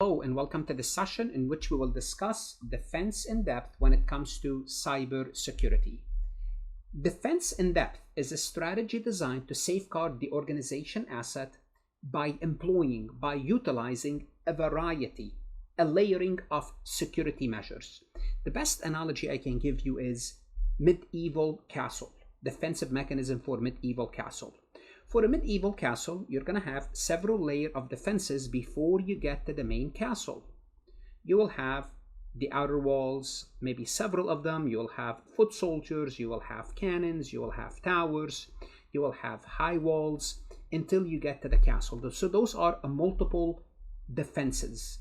Hello and welcome to this session in which we will discuss defense in depth when it comes to cybersecurity. Defense in depth is a strategy designed to safeguard the organization asset by utilizing a layering of security measures. The best analogy I can give you is medieval castle, defensive mechanism for medieval castle. For a medieval castle, you're going to have several layers of defenses before you get to the main castle. You will have the outer walls, maybe several of them. You will have foot soldiers, you will have cannons, you will have towers, you will have high walls until you get to the castle. So those are multiple defenses.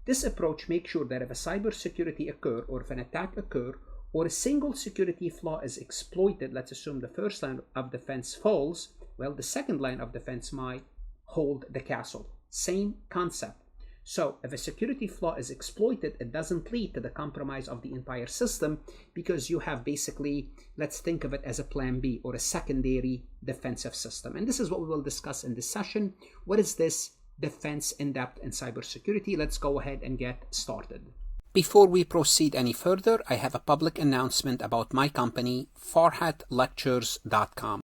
This approach makes sure that if a cybersecurity occur or if an attack occur or a single security flaw is exploited, let's assume the first line of defense falls, well, the second line of defense might hold the castle. Same concept. So if a security flaw is exploited, it doesn't lead to the compromise of the entire system because you have basically, let's think of it as a plan B or a secondary defensive system. And this is what we will discuss in this session. What is this defense in depth in cybersecurity? Let's go ahead and get started. Before we proceed any further, I have a public announcement about my company, farhatlectures.com.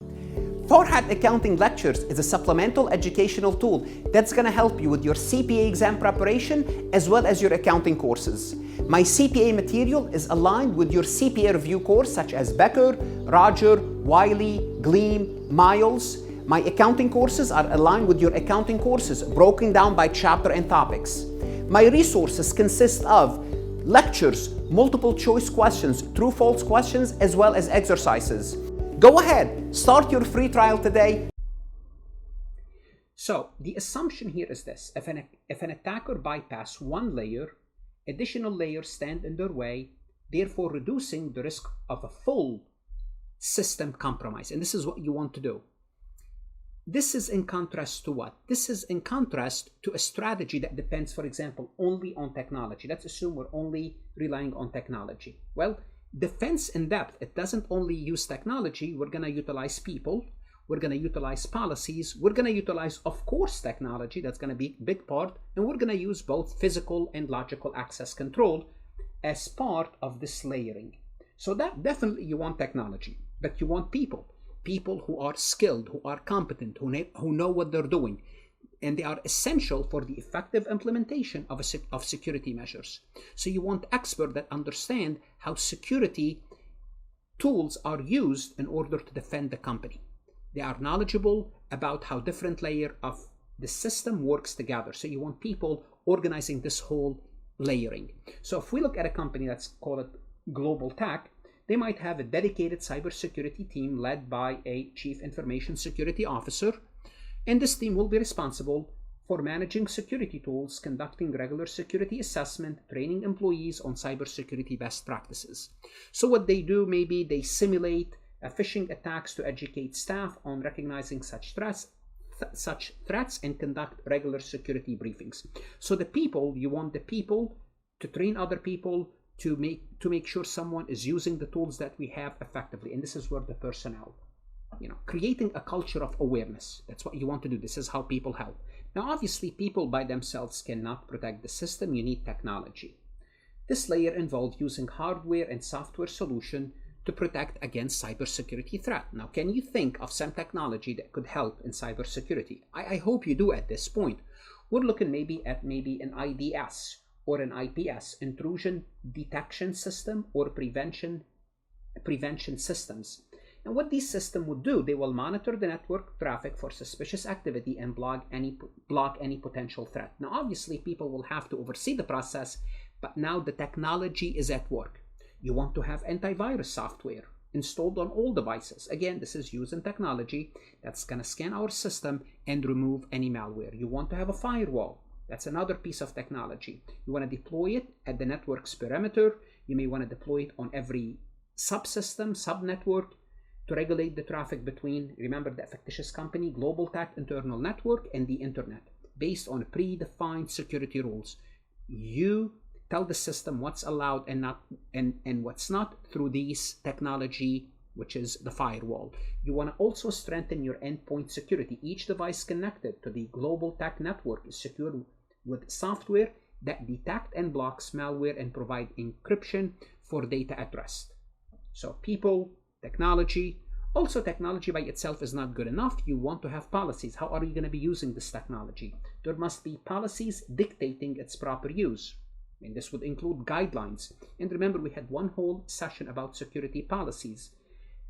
Farhat Accounting Lectures is a supplemental educational tool that's going to help you with your CPA exam preparation as well as your accounting courses. My CPA material is aligned with your CPA review course such as Becker, Roger, Wiley, Gleam, Miles. My accounting courses are aligned with your accounting courses broken down by chapter and topics. My resources consist of lectures, multiple choice questions, true-false questions, as well as exercises. Go ahead, start your free trial today. So the assumption here is this: if an attacker bypass one layer, additional layers stand in their way, therefore reducing the risk of a full system compromise. And this is what you want to do. This is in contrast to what? This is in contrast to a strategy that depends, for example, only on technology. Let's assume we're only relying on technology. Well, defense in depth, it doesn't only use technology. We're going to utilize people. We're going to utilize policies. We're going to utilize, of course, technology. That's going to be a big part. And we're going to use both physical and logical access control as part of this layering. So that definitely you want technology, but you want people. People who are skilled, who are competent, who know what they're doing. And they are essential for the effective implementation of security measures. So you want experts that understand how security tools are used in order to defend the company. They are knowledgeable about how different layers of the system works together. So you want people organizing this whole layering. So if we look at a company that's called Global Tech, they might have a dedicated cybersecurity team led by a chief information security officer. And this team will be responsible for managing security tools, conducting regular security assessment, training employees on cybersecurity best practices. So what they do, maybe they simulate phishing attacks to educate staff on recognizing such threats and conduct regular security briefings. So the people, you want the people to train other people to make sure someone is using the tools that we have effectively. And this is where the personnel, creating a culture of awareness. That's what you want to do. This is how people help. Now, obviously, people by themselves cannot protect the system. You need technology. This layer involves using hardware and software solution to protect against cybersecurity threat. Now, can you think of some technology that could help in cybersecurity? I hope you do at this point. We're looking maybe at an IDS or an IPS, intrusion detection system or prevention systems. And what these systems would do, they will monitor the network traffic for suspicious activity and block any potential threat. Now, obviously, people will have to oversee the process, but now the technology is at work. You want to have antivirus software installed on all devices. Again, this is using technology that's going to scan our system and remove any malware. You want to have a firewall. That's another piece of technology. You want to deploy it at the network's perimeter. You may want to deploy it on every subsystem, subnetwork, to regulate the traffic between, remember, the fictitious company, Global Tech internal network, and the internet, based on predefined security rules. You tell the system what's allowed and not and what's not through these technology, which is the firewall. You want to also strengthen your endpoint security. Each device connected to the Global Tech network is secured with software that detect and blocks malware and provide encryption for data at rest. So people, technology. Also, technology by itself is not good enough. You want to have policies. How are you going to be using this technology? There must be policies dictating its proper use. And this would include guidelines. And remember, we had one whole session about security policies.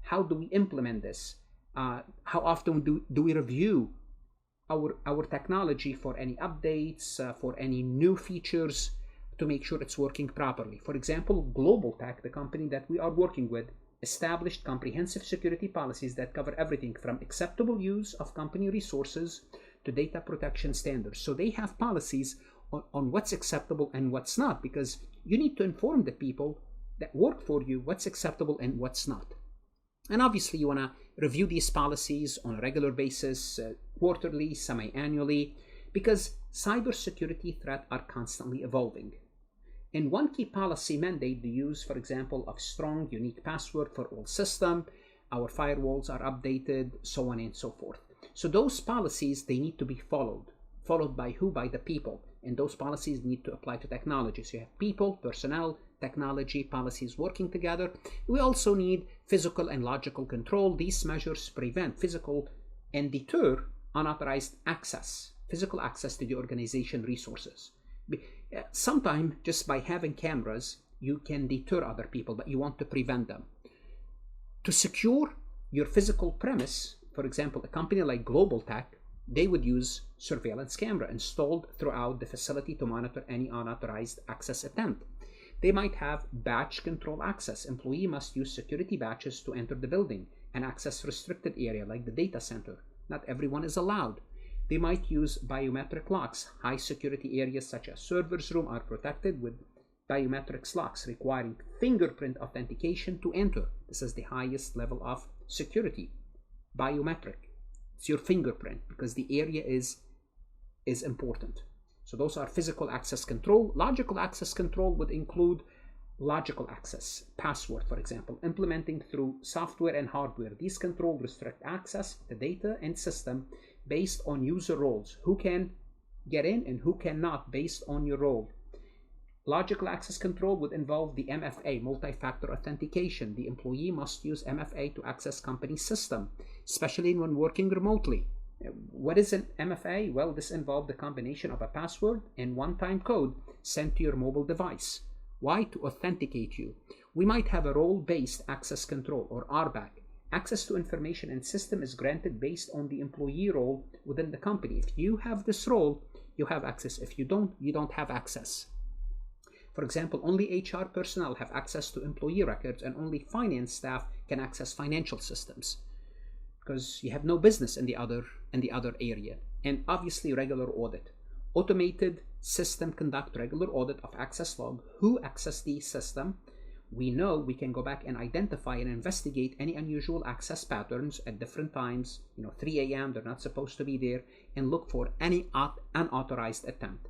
How do we implement this? How often do we review our technology for any updates, for any new features, to make sure it's working properly? For example, Global Tech, the company that we are working with, established comprehensive security policies that cover everything from acceptable use of company resources to data protection standards. So they have policies on what's acceptable and what's not, because you need to inform the people that work for you what's acceptable and what's not. And obviously you want to review these policies on a regular basis, quarterly, semi-annually, because cybersecurity threats are constantly evolving. And one key policy mandate the use, for example, of strong, unique password for all systems. Our firewalls are updated, so on and so forth. So those policies, they need to be followed. Followed by who? By the people. And those policies need to apply to technology. So you have people, personnel, technology, policies working together. We also need physical and logical control. These measures prevent physical and deter unauthorized access, physical access to the organization resources. Sometimes just by having cameras, you can deter other people, but you want to prevent them. To secure your physical premise, for example, a company like Global Tech, they would use surveillance camera installed throughout the facility to monitor any unauthorized access attempt. They might have batch control access. Employee must use security batches to enter the building and access restricted area like the data center. Not everyone is allowed. They might use biometric locks. High security areas such as servers room are protected with biometrics locks requiring fingerprint authentication to enter. This is the highest level of security. Biometric. It's your fingerprint because the area is important. So those are physical access control. Logical access control would include logical access, password, for example, implementing through software and hardware. These controls restrict access to data and system based on user roles, who can get in and who cannot based on your role. Logical access control would involve the MFA, multi-factor authentication. The employee must use MFA to access company system, especially when working remotely. What is an MFA? Well, this involves the combination of a password and one-time code sent to your mobile device. Why? To authenticate you. We might have a role-based access control, or RBAC. Access to information and system is granted based on the employee role within the company. If you have this role, you have access. If you don't, you don't have access. For example, only HR personnel have access to employee records and only finance staff can access financial systems because you have no business in the other area. And obviously regular audit. Automated system conduct regular audit of access log. Who accessed the system? We know we can go back and identify and investigate any unusual access patterns at different times, 3 a.m., they're not supposed to be there, and look for any unauthorized attempt.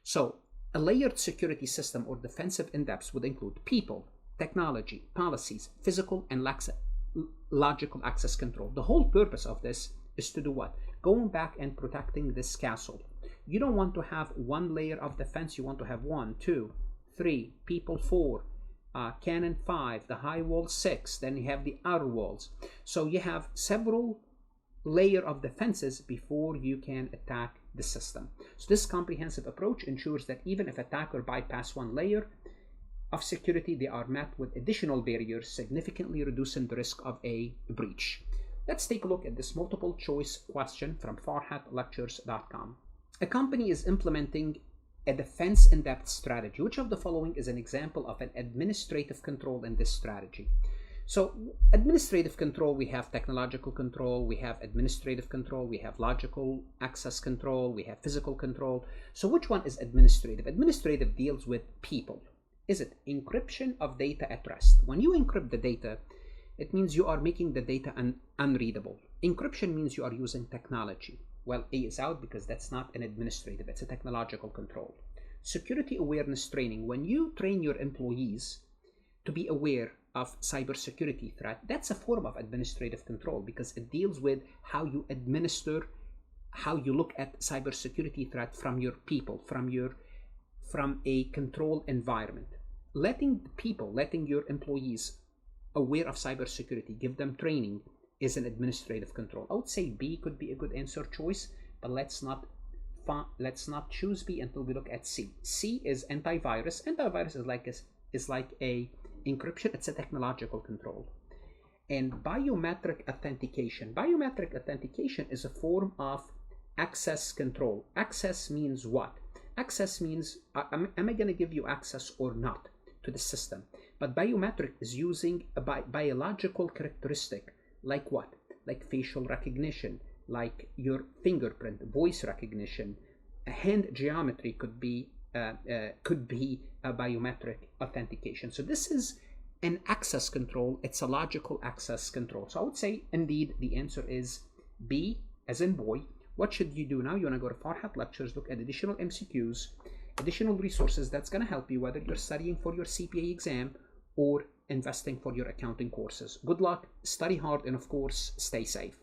So a layered security system or defensive in-depth would include people, technology, policies, physical and logical access control. The whole purpose of this is to do what? Going back and protecting this castle. You don't want to have one layer of defense, you want to have 1, 2, 3, people 4, cannon 5, the high wall 6, then you have the outer walls. So you have several layers of defenses before you can attack the system. So this comprehensive approach ensures that even if attacker bypass one layer of security, they are met with additional barriers, significantly reducing the risk of a breach. Let's take a look at this multiple choice question from farhatlectures.com. A company is implementing a defense in-depth strategy. Which of the following is an example of an administrative control in this strategy? So administrative control, we have technological control, we have administrative control, we have logical access control, we have physical control. So which one is administrative? Administrative deals with people. Is it encryption of data at rest? When you encrypt the data, it means you are making the data unreadable. Encryption means you are using technology. Well, A is out because that's not an administrative, it's a technological control. Security awareness training. When you train your employees to be aware of cybersecurity threat, that's a form of administrative control because it deals with how you administer, how you look at cybersecurity threat from your people, from your from a control environment. Letting your employees aware of cybersecurity, give them training, is an administrative control. I would say B could be a good answer choice, but let's not choose B until we look at C. C is antivirus. Antivirus is like a encryption. It's a technological control. And biometric authentication. Biometric authentication is a form of access control. Access means what? Access means, am I going to give you access or not to the system? But biometric is using a biological characteristic, like what? Like facial recognition, like your fingerprint, voice recognition, a hand geometry could be a biometric authentication. So this is an access control. It's a logical access control. So I would say, indeed, the answer is B, as in boy. What should you do now? You want to go to Farhat Lectures, look at additional MCQs, additional resources that's going to help you, whether you're studying for your CPA exam or investing for your accounting courses. Good luck, study hard, and of course, stay safe.